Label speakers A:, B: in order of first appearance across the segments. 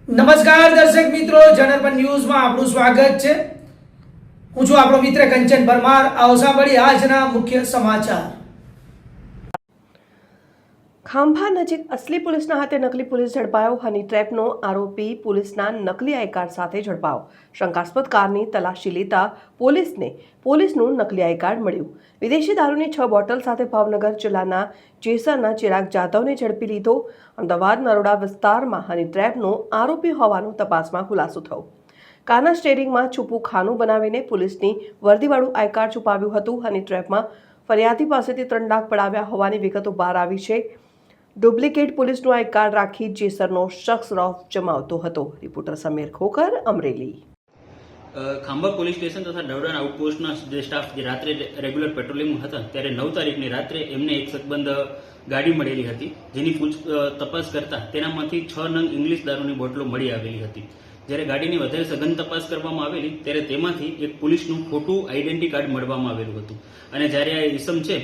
A: નમસ્કાર દર્શક મિત્રો, જનરપન ન્યૂઝમાં આપનું સ્વાગત છે. હું છું આપણો મિત્ર કંચન પરમાર. આવો સાંભળીએ આજના મુખ્ય સમાચાર.
B: ખાંભા નજીક અસલી પોલીસના હાથે નકલી પોલીસ ઝડપાયો. હની ટ્રેપનો આરોપી પોલીસના નકલી આઈ કાર્ડ સાથે ઝડપાયો. શંકાસ્પદ કારની તલાશી લેતા પોલીસનું નકલી આઈ કાર્ડ મળ્યું. વિદેશી દારૂની 6 બોટલ સાથે ભાવનગર જિલ્લાના જેસરના ચિરાગ જાધવને ઝડપી લીધો. અમદાવાદ નરોડા વિસ્તારમાં હની ટ્રેપનો આરોપી હોવાનું તપાસમાં ખુલાસો થયો. કારના સ્ટેરિંગમાં છુપું ખાનું બનાવીને પોલીસની વર્દીવાળું આઈ કાર્ડ છુપાવ્યું હતું. હની ટ્રેપમાં ફરિયાદી પાસેથી 3 લાખ પડાવ્યા હોવાની વિગતો બહાર આવી છે. ડુપ્લિકેટ પોલીસનું આઈ કાર્ડ રાખી જેસરનો શખ્સ રોફ જમાવતો હતો. Reporter Samir Khokhar, Amreli.
C: Khambha police station તથા નરોડા આઉટપોસ્ટના જે સ્ટાફ જે રાત્રે રેગ્યુલર પેટ્રોલિંગ હતા ત્યારે 9 તારીખની રાત્રે એમને એક સગબંધ ગાડી મળેલી હતી, જેની તપાસ કરતા તેનામાંથી 6 નંગ ઇંગ્લિશ દારૂની બોટલો મળી આવેલી હતી. જ્યારે ગાડીની વધારે સઘન તપાસ કરવામાં આવેલી ત્યારે તેમાંથી એક પોલીસનું ખોટું આઈડેન્ટિટી કાર્ડ મળવામાં આવેલું હતું. અને જ્યારે આ ઈસમ છે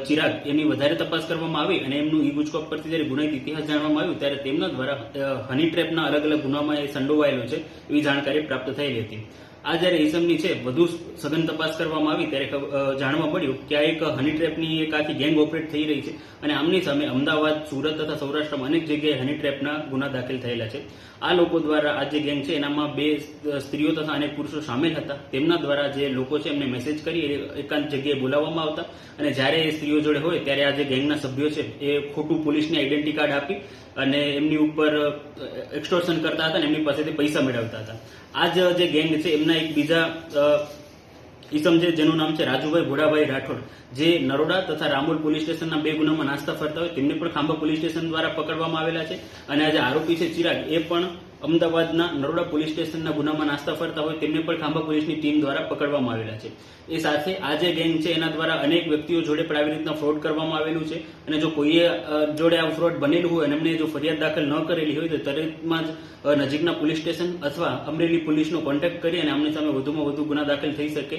C: ચિરાગ, એની વધારે તપાસ કરવામાં આવી અને એમનું ઈ ગુજકોપ પરથી જ્યારે ગુનાહિત ઇતિહાસ જાણવામાં આવ્યું ત્યારે તેમના દ્વારા હની ટ્રેપના અલગ અલગ ગુનામાં એ સંડોવાયેલો છે એવી જાણકારી પ્રાપ્ત થયેલી હતી. આ જ્યારે ઈસમની છે વધુ સઘન તપાસ કરવામાં આવી ત્યારે જાણવા મળ્યું કે આ એક હની ટ્રેપની એક આખી ગેંગ ઓપરેટ થઈ રહી છે અને આમની સામે અમદાવાદ, સુરત તથા સૌરાષ્ટ્રમાં અનેક જગ્યાએ હની ટ્રેપના ગુના દાખલ થયેલા છે. આ લોકો દ્વારા આ જે ગેંગ છે એનામાં 2 સ્ત્રીઓ તથા અનેક પુરુષો સામેલ હતા. તેમના દ્વારા જે લોકો છે એમને મેસેજ કરી એકાંત જગ્યાએ બોલાવવામાં આવતા અને જ્યારે એ સ્ત્રીઓ જોડે હોય ત્યારે આ જે ગેંગના સભ્યો છે એ ખોટું પોલીસની આઈડેન્ટિટી કાર્ડ આપી અને એમની ઉપર એક્સટોર્શન કરતા હતા અને એમની પાસેથી પૈસા મેળવતા હતા. આ જે ગેંગ છે એમના એક બીજા ઈસમ છે જેનું નામ છે રાજુભાઈ ભોળાભાઈ રાઠોડ, જે નરોડા તથા રામોલ પોલીસ સ્ટેશનના 2 ગુનામાં નાસ્તા ફરતા હોય તેમને પણ ખાંભા પોલીસ સ્ટેશન દ્વારા પકડવામાં આવેલા છે. અને આ જે આરોપી છે ચિરાગ, એ પણ અમદાવાદના નરોડા પોલીસ સ્ટેશનના ગુનામાં નાસ્તા ફરતા હોય તેમને પણ ખાંભા પોલીસની ટીમ દ્વારા પકડવામાં આવેલા છે. એ સાથે આ જે ગેંગ છે એના દ્વારા અનેક વ્યક્તિઓ જોડે પણ આવી રીતના ફ્રોડ કરવામાં આવેલું છે અને જો કોઈએ જોડે આ ફ્રોડ બનેલું હોય અને એમને જો ફરિયાદ દાખલ ન કરેલી હોય તો તરતમાં જ નજીકના પોલીસ સ્ટેશન અથવા અમરેલી પોલીસનો કોન્ટેક્ટ કરી અને આમની સામે વધુમાં વધુ ગુના દાખલ થઈ શકે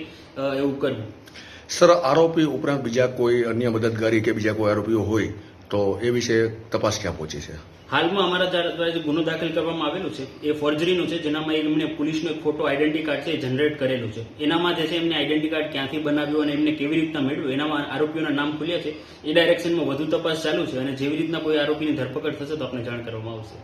C: એવું કરવું.
D: સર, આરોપી ઉપરાંત બીજા કોઈ અન્ય મદદગારી કે બીજા કોઈ આરોપીઓ હોય તો એ વિશે તપાસ ક્યાં પહોંચી છે?
C: હાલમાં અમારા દ્વારા જે ગુનો દાખલ કરવામાં આવેલું છે એ ફોર્જરીનું છે, જેનામાં એમને પોલીસનો એક ખોટો આઈડેન્ટિટી કાર્ડ છે એ જનરેટ કરેલું છે. એનામાં જે છે એમને આઈડેન્ટિટી કાર્ડ ક્યાંથી બનાવ્યું અને એમને કેવી રીતના મેળવ્યું એનામાં આરોપીઓના નામ ખુલ્યા છે. એ ડાયરેક્શનમાં વધુ તપાસ ચાલુ છે અને જેવી રીતના કોઈ આરોપીની ધરપકડ થશે તો આપને જાણ કરવામાં આવશે.